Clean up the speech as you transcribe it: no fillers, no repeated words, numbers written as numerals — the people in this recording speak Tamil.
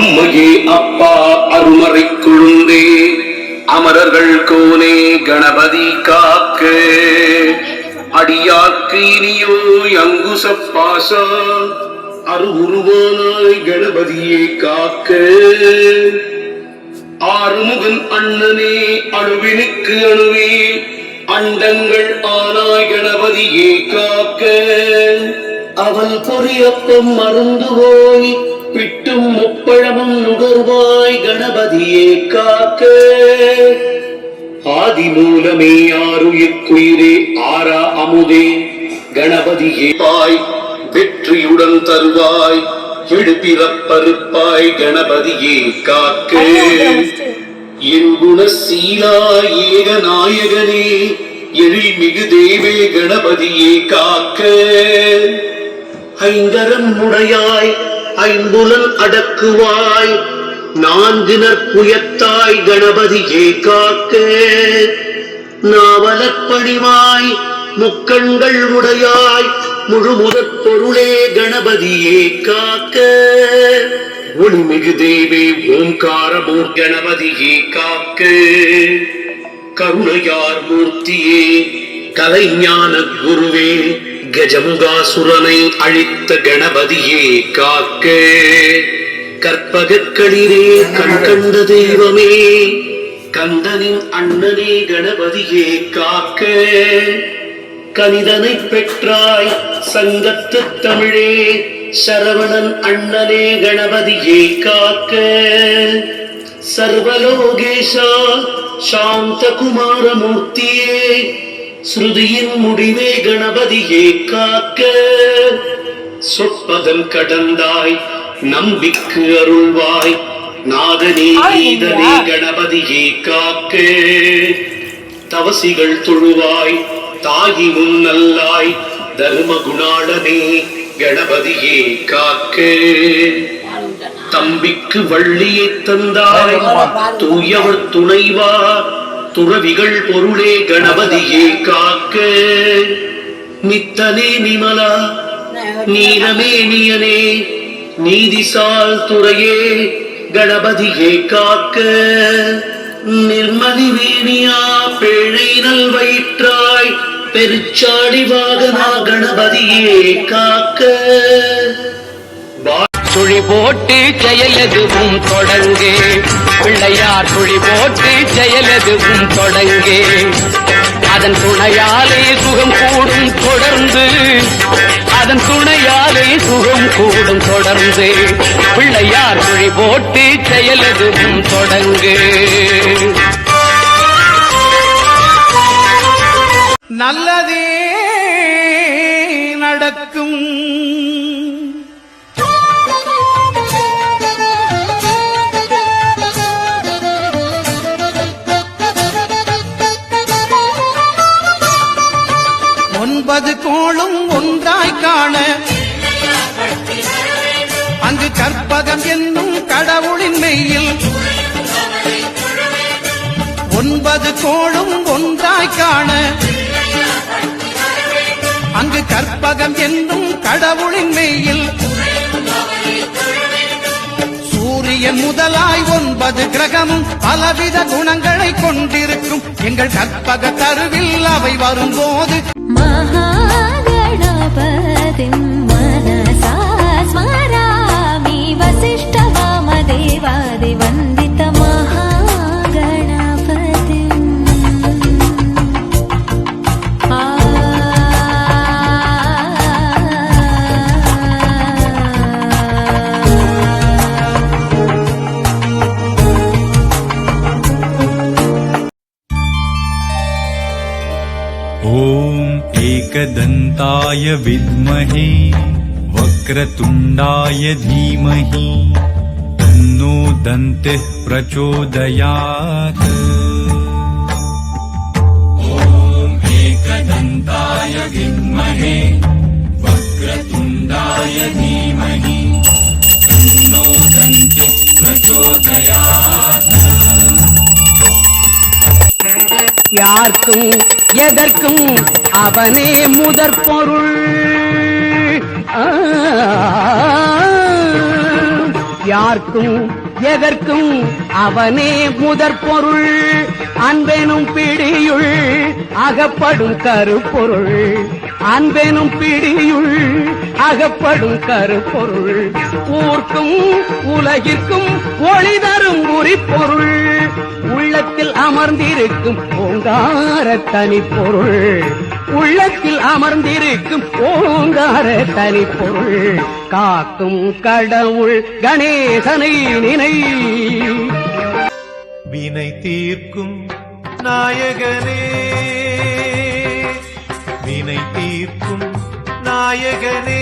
அம்மையே அப்பா அருமறை குழுந்தே அமரர்கள் கோனே கணபதி காக்க அடியாக்கு இனியோ அங்குசப்பாச அருவுருவானாய் கணபதியே காக்க ஆறுமுகன் அண்ணனே அணுவினுக்கு அணுவே அண்டங்கள் ஆனாய் கணபதியே காக்க அவன் பொறியப்பம் மருந்து போய் பிட்டும் முப்பழமும் நுகர்வாய் கணபதியே காக்க ஆதி மூலமே ஆருயிர்க்குயிரே ஆரா அமுதே கணபதியே பாய் வெற்றியுடன் தருவாய் எழுப்பிறப்பருப்பாய் கணபதியே காக்க என் குணசீலா ஏக நாயகனே எழில்மிகு தேவே கணபதியே காக்க ஐங்கரம் உடையாய் ஐம்புலன் அடக்குவாய் நான்கு நற்புயத்தாய் கணபதியே காக்க நாவலப்பணிவாய் முக்கண்கள் உடையாய் முழுமுதற் பொருளே கணபதியே காக்க ஒளிமிகு தேவே ஓம்காரமூர் கணபதியே காக்க கருணையார் மூர்த்தியே கலைஞான குருவே கஜமுகாசுரனை அழித்த கணபதியே காக்க கற்பகக்களிரே கண்கண்ட தெய்வமே கந்தனின் அண்ணனே கணபதியே காக்க கனிதனை பெற்றாய் சங்கத்து தமிழே சரவணன் அண்ணனே கணபதியே காக்க சர்வலோகேஷா சாந்த குமாரமூர்த்தியே ஸ்ருதியின் முடிவே கணபதியே காக்க சொற்பதம் கடந்தாய் நம்பிக்கு அருள்வாய் நாதனே கீதனே கணபதியே காக்க தவசிகள் தொழுவாய் தாகி முன்னல்லாய் தர்ம குணாளனே கணபதியே காக்க தம்பிக்கு வள்ளியை தந்தாய் தூயவர் துணைவா துறவிகள் பொருளே கணபதியே காக்க நித்தனே நிமலா நீரமேனியனே நீதிசால் துறையே கணபதியே காக்க நிர்மலி வேணியா பேழை நல் வயிற்றாய் பெருச்சாடி வாகனா கணபதியே காக்க சுழி போட்டு செயலதுவும் தொடங்கு பிள்ளையார் சுழி போட்டு செயலதுவும் தொடங்கு அதன் துணையாலே சுகம் கூடும் தொடர்ந்து அதன் துணையாலே சுகம் கூடும் தொடர்ந்து பிள்ளையார் சுழி போட்டு செயலதுவும் தொடங்கு நல்லதே நடக்கும் ஒன்பது கோளும் ஒன்றாய் காண அங்கு கற்பகம் என்னும் கடவுளின் மெய்யில் ஒன்பது கோளும் ஒன்றாய் காண அங்கு கற்பகம் என்னும் கடவுளின் மெய்யில் சூரியன் முதலாய் 9 கிரகமும் பலவித குணங்களை கொண்டிருக்கும் எங்கள் கற்பக தருவில் அவை வரும்போது महागणपतिं मनसा स्मरामि वसिष्ठ वामदेवादिवन्दित महागणपतिम् एकदन्ताय विद्महे वक्रतुण्डाय धीमहि तन्नो दन्तिः प्रचोदयात् ॐ एकदन्ताय विद्महे वक्रतुण्डाय धीमहि तन्नो दन्तिः प्रचोदयात् யார்க்கும் எதற்கும் அவனே முதற் பொருள் யார் யாருக்கும் எதற்கும் அவனே முதற் பொருள் அன்பெனும் பிடியுள் அகப்படும் கருப்பொருள் அன்பெனும் பிடியுள் அகப்படும் கருப்பொருள் ஊர்க்கும் உலகிற்கும் ஒளி தரும் உரிப்பொருள் உள்ளத்தில் அமர்ந்திருக்கும் ஓங்கார தனிப்பொருள் உள்ளத்தில் அமர்ந்திருக்கும் ஓங்கார தனிப்பொருள் காக்கும் கடவுள் கணேசனை நினை வினை தீர்க்கும் நாயகனே வினை தீர்க்கும் நாயகனே